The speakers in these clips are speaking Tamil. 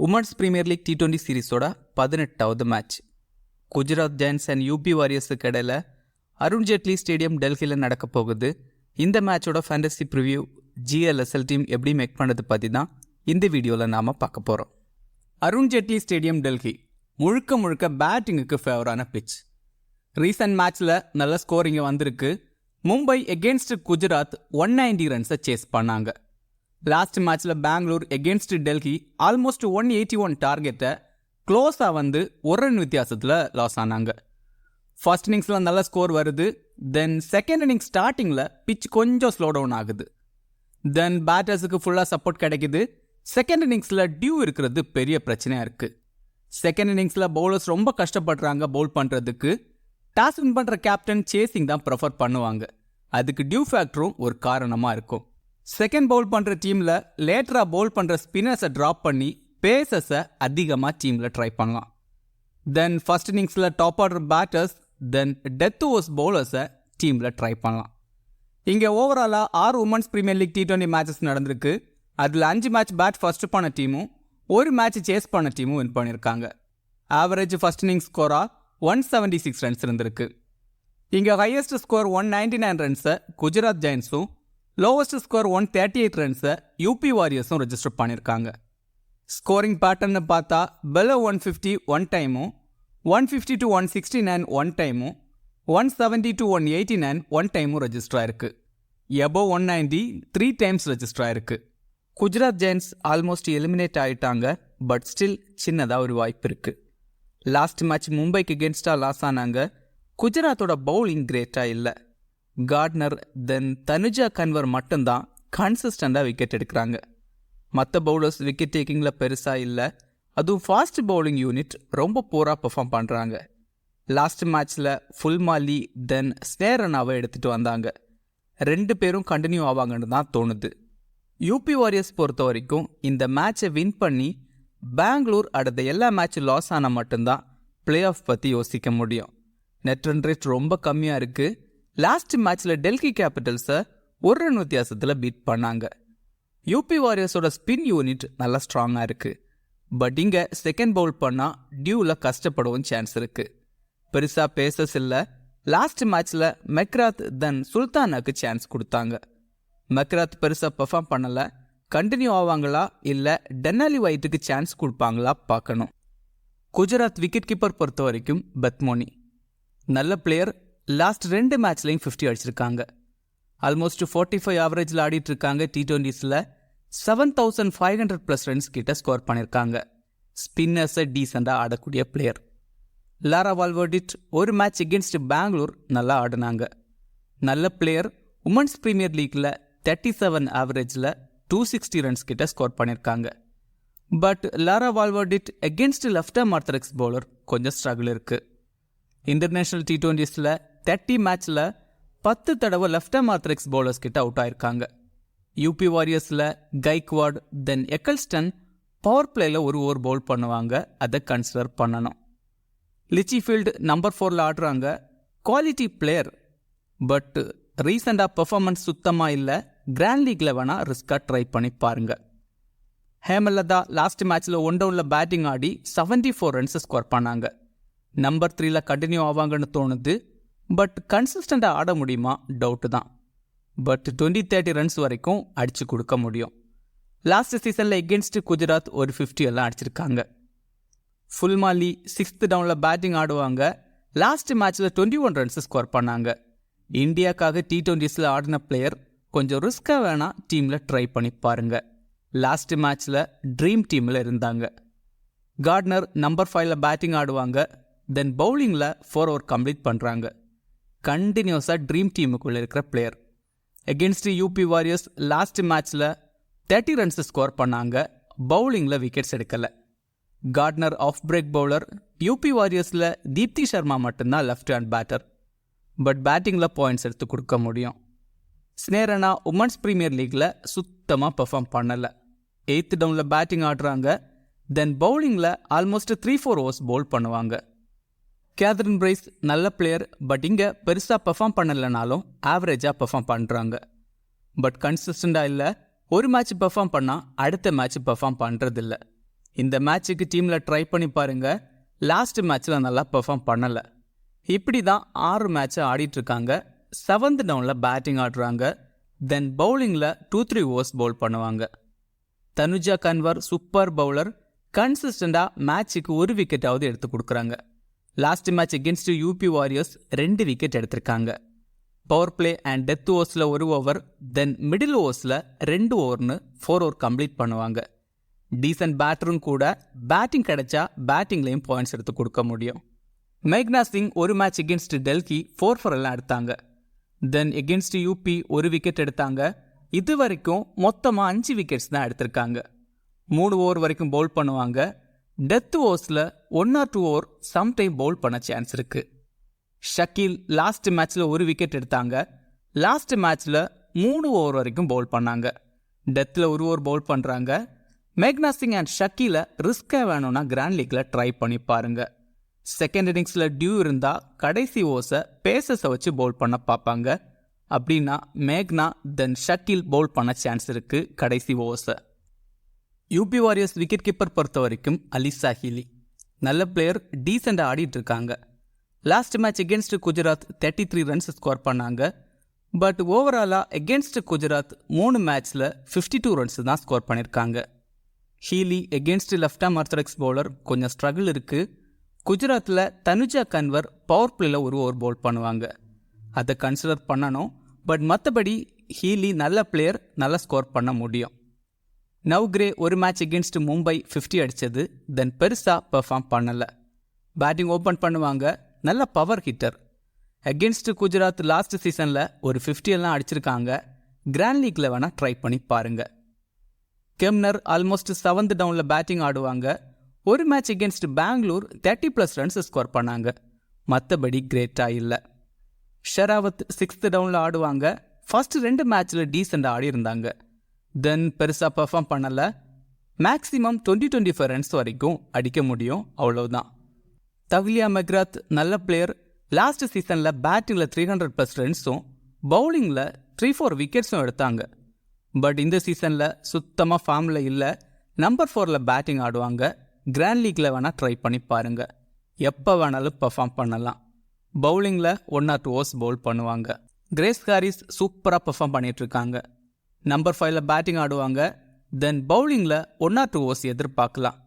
உமன்ஸ் பிரீமியர் லீக் T20 சீரிஸோட 18வது match Gujarat Giants and UP வாரியர்ஸுக்கு இடையில அருண் ஜேட்லி ஸ்டேடியம் டெல்லியில் நடக்க போகுது. இந்த மேட்சோட ஃபேண்டசி ப்ரிவ்யூ GLSL டீம் எப்படி மேக் பண்ணது பற்றி தான் இந்த வீடியோவில் நாம் பார்க்க போகிறோம். அருண் ஜேட்லி ஸ்டேடியம் டெல்லி முழுக்க பேட்டிங்குக்கு ஃபேவரான பிச். ரீசன்ட் மேட்ச்சில் நல்ல ஸ்கோரிங்க வந்திருக்கு. மும்பை எகென்ஸ்ட் குஜராத் 190 ரன்ஸை சேஸ் பண்ணாங்க. லாஸ்ட் மேட்ச்சில் பெங்களூர் எகென்ஸ்ட் டெல்லி ஆல்மோஸ்ட் 181 டார்கெட்டை க்ளோஸாக வந்து ஒரு ரன் வித்தியாசத்தில் லாஸ் ஆனாங்க. ஃபர்ஸ்ட் இன்னிங்ஸில் நல்ல ஸ்கோர் வருது. தென் செகண்ட் இன்னிங்ஸ் ஸ்டார்டிங்கில் பிச் கொஞ்சம் ஸ்லோ டவுன் ஆகுது. தென் பேட்டர்ஸுக்கு ஃபுல்லாக சப்போர்ட் கிடைக்குது. செகண்ட் இன்னிங்ஸில் டியூ இருக்கிறது பெரிய பிரச்சனையாக இருக்குது. செகண்ட் இன்னிங்ஸில் பவுலர்ஸ் ரொம்ப கஷ்டப்படுறாங்க பவுல் பண்ணுறதுக்கு. டாஸ் வின் பண்ணுற கேப்டன் சேசிங் தான் ப்ரிஃபர் பண்ணுவாங்க. அதுக்கு டியூ ஃபேக்டரும் ஒரு காரணமாக இருக்கும். செகண்ட் பவுல் பண்ணுற டீமில் லேட்டராக பவுல் பண்ணுற ஸ்பின்னர்ஸை ட்ராப் பண்ணி பேசஸை அதிகமாக டீமில் ட்ரை பண்ணலாம். தென் ஃபர்ஸ்ட் இன்னிங்ஸில் top order batters then death overs பவுலர்ஸை டீமில் ட்ரை பண்ணலாம். இங்கே ஓவராலாக 6 women's Premier League T20 matches நடந்திருக்கு. அதில் 5 மேட்ச் பேட் ஃபர்ஸ்ட் பண்ண டீமும் 1 மேட்ச் சேஸ் பண்ண டீமும் வின் பண்ணியிருக்காங்க. ஆவரேஜ் ஃபர்ஸ்ட் இன்னிங்ஸ் ஸ்கோராக 176 ரன்ஸ் இருந்திருக்கு. இங்கே ஹையஸ்ட் ஸ்கோர் 199 ரன்ஸை குஜராத் ஜெயண்ட்ஸும் லோவஸ்ட் ஸ்கோர் 138 ரன்ஸை யூபி வாரியர்ஸும் ரெஜிஸ்டர் பண்ணியிருக்காங்க. ஸ்கோரிங் பேட்டர்னு பார்த்தா பெலோ 150 ஒன் டைமும் 150 to 169 ஒன் டைமும் 170 to 189 ஒன் டைமும் ரெஜிஸ்டர் ஆயிருக்கு. எபோவ் 190 3 டைம்ஸ் ரெஜிஸ்டர் ஆயிருக்கு. குஜராத் ஜெயண்ட்ஸ் ஆல்மோஸ்ட் எலிமினேட் ஆகிட்டாங்க. பட் ஸ்டில் சின்னதாக ஒரு வாய்ப்பு இருக்குது. லாஸ்ட் மேட்ச் மும்பைக்கு எகென்ஸ்டாக லாஸ் ஆனாங்க. குஜராத்தோட பவுலிங் கிரேட்டாக இல்லை. கார்ட்னர் தென் தனுஜா கன்வர் மட்டும்தான் கன்சிஸ்டண்டாக விக்கெட் எடுக்கிறாங்க. மற்ற பவுலர்ஸ் விக்கெட் டேக்கிங்கில் பெருசாக இல்லை. அதுவும் ஃபாஸ்ட் பவுலிங் யூனிட் ரொம்ப பூராக பெர்ஃபார்ம் பண்ணுறாங்க. லாஸ்ட் மேட்ச்சில் ஃபுல் மாலி தென் ஸ்னேரனாவை எடுத்துகிட்டு வந்தாங்க. 2 பேரும் கண்டினியூ ஆவாங்கன்னு தான் தோணுது. யூபி வாரியர்ஸ் பொறுத்த வரைக்கும் இந்த மேட்சை வின் பண்ணி பெங்களூர் அடுத்த எல்லா மேட்சும் லாஸ் ஆனால் மட்டும்தான் பிளே ஆஃப் பற்றி யோசிக்க முடியும். நெட் ரன் ரேட் ரொம்ப கம்மியாக இருக்குது. லாஸ்ட் மேட்ச்சில் டெல்லி கேபிட்டல்ஸை ஒரு ரன் வித்தியாசத்தில் பீட் பண்ணாங்க. யூபி வாரியர்ஸோட ஸ்பின் யூனிட் நல்லா ஸ்ட்ராங்காக இருக்குது. பட் இங்கே செகண்ட் பவுல் பண்ணால் டியூவில் கஷ்டப்படவும் சான்ஸ் இருக்குது. பெருசாக பேசஸ் இல்லை. லாஸ்ட் மேட்ச்சில் மெக்ராத் தென் சுல்தானாக்கு சான்ஸ் கொடுத்தாங்க. மெக்ராத் பெருசாக பெர்ஃபார்ம் பண்ணலை. கண்டினியூ ஆவாங்களா இல்லை டென்னாலி ஒயிட்டுக்கு சான்ஸ் கொடுப்பாங்களா பார்க்கணும். குஜராத் விக்கெட் கீப்பர் பொறுத்த வரைக்கும் பத்மோனி நல்ல பிளேயர். லாஸ்ட் 2 மேட்ச்லையும் 50 அடிச்சிருக்காங்க. ஆல்மோஸ்ட் 45 ஆவரேஜில் ஆடிட்டு இருக்காங்க. T20ஸில் 7500+ ரன்ஸ் கிட்ட ஸ்கோர் பண்ணியிருக்காங்க. ஸ்பின்னர்ஸை டீசெண்டாக ஆடக்கூடிய பிளேயர். லாரா வால்வர்டிட் ஒரு மேட்ச் எகென்ஸ்ட் பெங்களூர் நல்லா ஆடினாங்க. நல்ல பிளேயர். உமன்ஸ் பிரீமியர் லீக்கில் 37 ஆவரேஜில் 260 ரன்ஸ் கிட்ட ஸ்கோர் பண்ணியிருக்காங்க. But Laura Wolvaardt against left arm orthodox bowler கொஞ்சம் ஸ்ட்ரகிள் இருக்குது. இன்டர்நேஷ்னல் T20ஸில் 30 மேட்ச்சில் 10 தடவை லெஃப்ட் ஆர்ம் ஆர்த்தடாக்ஸ் பவுலர்ஸ் கிட்ட அவுட் ஆயிருக்காங்க. யூபி வாரியர்ஸில் கைக்வாட் தென் எக்கல்ஸ்டன் பவர் பிளேயில் ஒரு ஓவர் பவுல் பண்ணுவாங்க. அதை கன்சிடர் பண்ணணும். லிச்சிஃபீல்டு நம்பர் 4ல் ஆடுறாங்க. Quality player. பட் ரீசெண்டாக பெர்ஃபார்மன்ஸ் சுத்தமாக இல்லை. கிராண்ட் லீக்கில் வேணால் ரிஸ்காக ட்ரை பண்ணி பாருங்கள். ஹேமலதா லாஸ்ட் மேட்ச்சில் 1 டவுனில் பேட்டிங் ஆடி 74 ரன்ஸ் ஸ்கோர் பண்ணாங்க. நம்பர் 3ல் கண்டினியூ ஆவாங்கன்னு தோணுது. பட் கன்சிஸ்டண்டாக ஆட முடியுமா டவுட்டு தான். பட் 20-30 ரன்ஸ் வரைக்கும் அடித்து கொடுக்க முடியும். லாஸ்ட் சீசனில் எகென்ஸ்ட் குஜராத் ஒரு 50 எல்லாம் அடிச்சிருக்காங்க. ஃபுல் மாலி 6th டவுனில் பேட்டிங் ஆடுவாங்க. லாஸ்ட் மேட்ச்சில் 21 ரன்ஸ் ஸ்கோர் பண்ணாங்க. இந்தியாவுக்காக T20ஸில் ஆடின பிளேயர். கொஞ்சம் ரிஸ்க்காக வேணால் டீமில் ட்ரை பண்ணி பாருங்கள். லாஸ்ட் மேட்ச்சில் ட்ரீம் டீமில் இருந்தாங்க. கார்ட்னர் நம்பர் 5ல் பேட்டிங் ஆடுவாங்க. தென் பவுலிங்கில் 4 ஓவர் கம்ப்ளீட் பண்ணுறாங்க. கண்டினியூஸாக ட்ரீம் டீமுக்குள்ளே இருக்கிற player. Against UP Warriors last மேட்ச்சில் 30 ரன்ஸ் ஸ்கோர் பண்ணாங்க. பவுலிங்கில் விக்கெட்ஸ் எடுக்கலை. Gardner off break bowler. UP வாரியர்ஸில் தீப்தி சர்மா மட்டும்தான் லெஃப்ட் ஹேண்ட் பேட்டர். பட் பேட்டிங்கில் பாயிண்ட்ஸ் எடுத்து கொடுக்க முடியும். ஸ்னேரனா உமன்ஸ் பிரீமியர் லீக்கில் சுத்தமாக பெர்ஃபார்ம் பண்ணலை. 8th டவுனில் பேட்டிங் ஆடுறாங்க. தென் பவுலிங்கில் ஆல்மோஸ்ட் 3-4 ஓவர்ஸ் பவுல் பண்ணுவாங்க. கேத்ரின் பிரைஸ் நல்ல பிளேயர். பட் இங்கே பெருசாக பெர்ஃபார்ம் பண்ணலைனாலும் ஆவரேஜாக பெர்ஃபார்ம் பண்ணுறாங்க. பட் கன்சிஸ்டண்டாக இல்லை. ஒரு மேட்ச் பெர்ஃபார்ம் பண்ணால் அடுத்த மேட்ச் பெர்ஃபார்ம் பண்ணுறதில்ல. இந்த மேட்சுக்கு டீமில் ட்ரை பண்ணி பாருங்கள். லாஸ்ட் மேட்ச்சில் நல்லா பெர்ஃபார்ம் பண்ணலை. இப்படி தான் 6 மேட்ச்சை ஆடிட்டுருக்காங்க. 7th டவுனில் பேட்டிங் ஆடுறாங்க. தென் பவுலிங்கில் 2-3 ஓவர்ஸ் பவுல் பண்ணுவாங்க. Tanuja Kanwar super bowler. கன்சிஸ்டண்டாக மேட்சுக்கு ஒரு விக்கெட்டாவது எடுத்து கொடுக்குறாங்க. Last match against UP Warriors 2 wicket எடுத்திருக்காங்க. பவர் பிளே அண்ட் டெத் ஓவர்ஸில் 1 ஓவர், தென் மிடில் ஓவர்ஸில் 2 ஓவர்னு 4 ஓவர் கம்ப்ளீட் பண்ணுவாங்க. டீசன்ட் பேட்டரும் கூட பேட்டிங் கிடைச்சா பேட்டிங்லேயும் பாயிண்ட்ஸ் எடுத்து கொடுக்க முடியும். மேக்னா சிங் ஒரு மேட்ச் எகென்ஸ்ட் டெல்லி 4 for எல்லாம் எடுத்தாங்க. தென் எகென்ஸ்ட் யூபி 1 விக்கெட் எடுத்தாங்க. இது வரைக்கும் மொத்தமாக 5 விக்கெட்ஸ் தான் எடுத்திருக்காங்க. 3 ஓவர் வரைக்கும் பவுல் பண்ணுவாங்க. டெத் ஓவர்ஸில் 1 or 2 ஓவர் சம்டைம் பவுல் பண்ண சான்ஸ் இருக்குது. ஷக்கீல் லாஸ்ட் மேட்ச்சில் 1 விக்கெட் எடுத்தாங்க. லாஸ்ட் மேட்ச்சில் 3 ஓவர் வரைக்கும் பவுல் பண்ணாங்க. டெத்தில் 1 ஓவர் பவுல் பண்ணுறாங்க. மேக்னா சிங் அண்ட் ஷக்கீலை ரிஸ்காக வேணும்னா கிராண்ட் லீக்கில் ட்ரை பண்ணி பாருங்கள். செகண்ட் இன்னிங்ஸில் டியூ இருந்தால் கடைசி ஓவர்ஸை பேசஸை வச்சு பவுல் பண்ண பார்ப்பாங்க. அப்படின்னா மேக்னா தென் ஷக்கீல் பவுல் பண்ண சான்ஸ் இருக்குது கடைசி ஓவர்ஸை. யூபி வாரியர்ஸ் விக்கெட் கீப்பர் பொறுத்த வரைக்கும் அலிசா ஹீலி நல்ல பிளேயர், டீசெண்டாக ஆடிட்டு இருக்காங்க. Last match against Gujarat 33 runs score பண்ணாங்க. பட் ஓவராலாக எகென்ஸ்ட் குஜராத் 3 மேட்ச்சில் 52 ரன்ஸ் தான் ஸ்கோர் பண்ணியிருக்காங்க. Healy against left arm orthodox bowler, கொஞ்சம் ஸ்ட்ரகிள் இருக்குது. குஜராத்தில் தனுஜா கன்வர் பவர் பிளேயில் 1 ஓவர் பவுல் பண்ணுவாங்க. அதை கன்சிடர் பண்ணணும். பட் மற்றபடி ஹீலி நல்ல பிளேயர், நல்லா ஸ்கோர் பண்ண முடியும். நவ்கிரே ஒரு மேட்ச் எகென்ஸ்ட் மும்பை 50 அடித்தது. தென் பெருசாக பெர்ஃபார்ம் பண்ணலை. பேட்டிங் ஓப்பன் பண்ணுவாங்க. நல்ல power hitter. Against Gujarat last சீசனில் ஒரு 50 எல்லாம் அடிச்சிருக்காங்க. கிராண்ட் லீக்கில் வேணால் ட்ரை பண்ணி பாருங்கள். கெம்னர் ஆல்மோஸ்ட் 7th டவுனில் பேட்டிங் ஆடுவாங்க. ஒரு match against Bangalore 30+ runs score பண்ணாங்க. மற்றபடி கிரேட்டாக இல்லை. ஷெராவத் 6th டவுனில் ஆடுவாங்க. ஃபர்ஸ்ட் 2 மேட்ச்சில் டீசெண்டாக ஆடி இருந்தாங்க. தென் பெருசாக பெர்ஃபார்ம் பண்ணலை. மேக்ஸிமம் 20-25 ரன்ஸ் வரைக்கும் அடிக்க முடியும், அவ்வளோதான். தவிலியா மெக்ராத் நல்ல பிளேயர். லாஸ்ட் சீசனில் பேட்டிங்கில் 300+ ரன்ஸும் பவுலிங்கில் 3-4 விக்கெட்ஸும் எடுத்தாங்க. பட் இந்த சீசனில் சுத்தமாக ஃபார்மில் இல்லை. நம்பர் 4ல் பேட்டிங் ஆடுவாங்க. கிராண்ட் லீக்கில் வேணால் ட்ரை பண்ணி பாருங்கள். எப்போ வேணாலும் பெர்ஃபார்ம் பண்ணலாம். பவுலிங்கில் 1 or 2 ஓவர்ஸ் பவுல் பண்ணுவாங்க. கிரேஸ் ஹாரிஸ் சூப்பராக பெர்ஃபார்ம் பண்ணிகிட்ருக்காங்க. நம்பர் 5ல் பேட்டிங் ஆடுவாங்க. தென் பவுலிங்கில் 1 or 2 ஓவர்ஸ் எதிர்பார்க்கலாம்.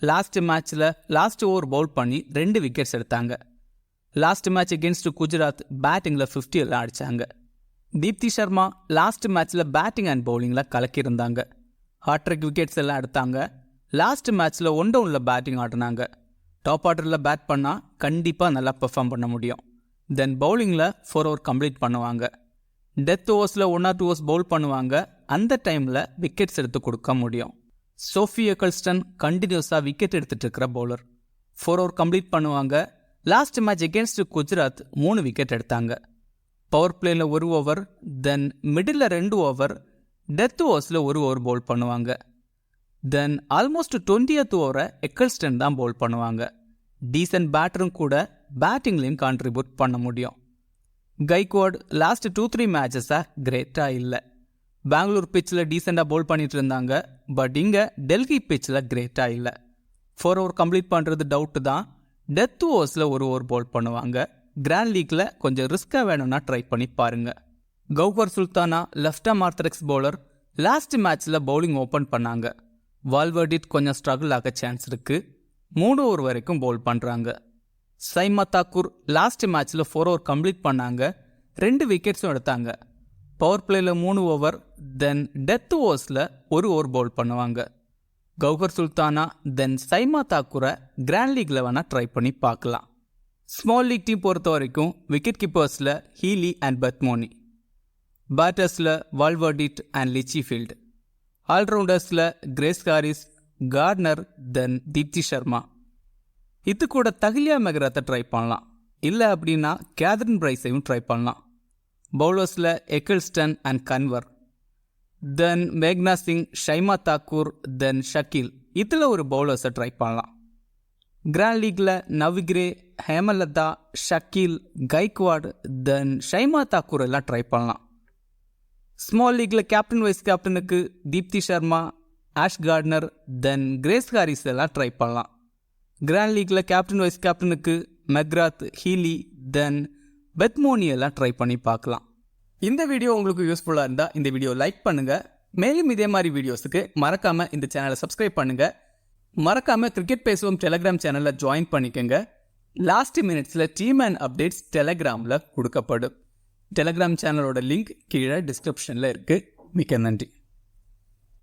லாஸ்ட் மேட்ச்சில் லாஸ்ட் ஓவர் பவுல் பண்ணி 2 விக்கெட்ஸ் எடுத்தாங்க. லாஸ்ட் மேட்ச் எகென்ஸ்ட் குஜராத் பேட்டிங்கில் 50 எல்லாம் அடித்தாங்க. தீப்தி சர்மா லாஸ்ட் மேட்ச்சில் பேட்டிங் அண்ட் பவுலிங்கில் கலக்கியிருந்தாங்க. ஹாட்ரிக் விக்கெட்ஸ் எல்லாம் எடுத்தாங்க. லாஸ்ட் மேட்ச்சில் 1 டவுனில் பேட்டிங் ஆடினாங்க. டாப் ஆர்டரில் பேட் பண்ணால் கண்டிப்பாக நல்லா பெர்ஃபார்ம் பண்ண முடியும். தென் பவுலிங்கில் 4 ஓவர் கம்ப்ளீட் பண்ணுவாங்க. டெத் ஓவர்ஸில் 1 or 2 ஓவர்ஸ் பவுல் பண்ணுவாங்க. அந்த டைமில் விக்கெட்ஸ் எடுத்து கொடுக்க முடியும். சோஃபி எக்கல்ஸ்டன் கண்டினியூஸாக விக்கெட் எடுத்துகிட்டு இருக்கிற பவுலர். 4 ஓவர் கம்ப்ளீட் பண்ணுவாங்க. Last match against Gujarat 3 wicket எடுத்தாங்க. பவர் பிளேயில் 1 over, then middle 2 over, death ஓவர்ஸில் 1 ஓவர் பவுல் பண்ணுவாங்க. தென் ஆல்மோஸ்ட் 20th ஓவரை எக்கல்ஸ்டன் தான் பவுல் பண்ணுவாங்க. டீசன்ட் பேட்டரும் கூட பேட்டிங்லேயும் கான்ட்ரிபியூட் பண்ண முடியும். கைக்வாட் லாஸ்ட் 2-3 மேட்சஸாக கிரேட்டாக இல்லை. பெங்களூர் பிச்சில் டீசெண்டாக பவுல் பண்ணிட்டு இருந்தாங்க. பட் இங்கே டெல்லி பிச்சில் கிரேட்டாக இல்லை. 4 ஓவர் கம்ப்ளீட் பண்ணுறது டவுட்டு தான். டெத் ஓவர்ஸில் 1 ஓவர் பவுல் பண்ணுவாங்க. கிராண்ட் லீக்கில் கொஞ்சம் ரிஸ்காக வேணும்னா ட்ரை பண்ணி பாருங்கள். Gauhar Sultana left arm orthodox bowler. Last மேட்ச்சில் பவுலிங் ஓப்பன் பண்ணாங்க. வால்வர்டிட் கொஞ்சம் ஸ்ட்ரகிள் ஆக சான்ஸ் இருக்குது. 3 ஓவர் வரைக்கும் பவுல் பண்ணுறாங்க. சைமா தாக்கூர் லாஸ்ட் மேட்ச்சில் 4 ஓவர் கம்ப்ளீட் பண்ணாங்க. 2 விக்கெட்ஸும் எடுத்தாங்க. பவர் பிளேயில் 3 ஓவர், தென் டெத் ஓவர்ஸில் 1 ஓவர் பவுல் பண்ணுவாங்க. கௌஹர் சுல்தானா தென் சைமா தாக்கூரை கிராண்ட் லீக்கில் வேணால் ட்ரை பண்ணி பார்க்கலாம். ஸ்மால் லீக் டீம் பொறுத்த வரைக்கும் விக்கெட் கீப்பர்ஸில் ஹீலி அண்ட் பத்மோனி, பேட்டர்ஸில் வால்வர்டிட் அண்ட் லிச்சிஃபீல்டு, ஆல்ரவுண்டர்ஸில் Grace Harris, Gardner, then Deepti Sharma. இது கூட தகிலியா மெக்ராத்தை ட்ரை பண்ணலாம். இல்லை அப்படின்னா கேதரின் பிரைஸையும் ட்ரை பண்ணலாம். பவுலர்ஸில் எக்கல்ஸ்டன் அண்ட் கன்வர், தென் மேக்னா சிங், ஷைமா தாக்கூர், தென் ஷக்கீல். இதில் ஒரு பவுலர்ஸை ட்ரை பண்ணலாம். கிராண்ட் லீக்கில் நவ்கிரே, ஹேமலதா, ஷக்கீல், கைக்வாட், தென் ஷைமா தாக்கூர் எல்லாம் ட்ரை பண்ணலாம். ஸ்மால் லீக்கில் கேப்டன் வைஸ் கேப்டனுக்கு தீப்தி சர்மா ஆஷ் கார்ட்னர், தென் கிரேஸ் ஹாரிஸ் எல்லாம் ட்ரை பண்ணலாம். கிராண்ட் லீக்கில் கேப்டன் வைஸ் கேப்டனுக்கு மெக்ராத், ஹீலி, தென் பெத்மோனி எல்லாம் ட்ரை பண்ணி பார்க்கலாம். இந்த வீடியோ உங்களுக்கு யூஸ்ஃபுல்லாக இருந்தால் இந்த வீடியோ லைக் பண்ணுங்கள். மேலும் இதே மாதிரி வீடியோஸுக்கு மறக்காமல் இந்த சேனலை சப்ஸ்கிரைப் பண்ணுங்கள். மறக்காமல் கிரிக்கெட் பேசுவோம் டெலகிராம் சேனலில் ஜாயின் பண்ணிக்கோங்க. லாஸ்ட் மினிட்ஸில் டீம் அண்ட் அப்டேட்ஸ் டெலகிராமில் கொடுக்கப்படும். டெலகிராம் சேனலோட லிங்க் கீழே டிஸ்கிரிப்ஷனில் இருக்குது. மிக்க நன்றி.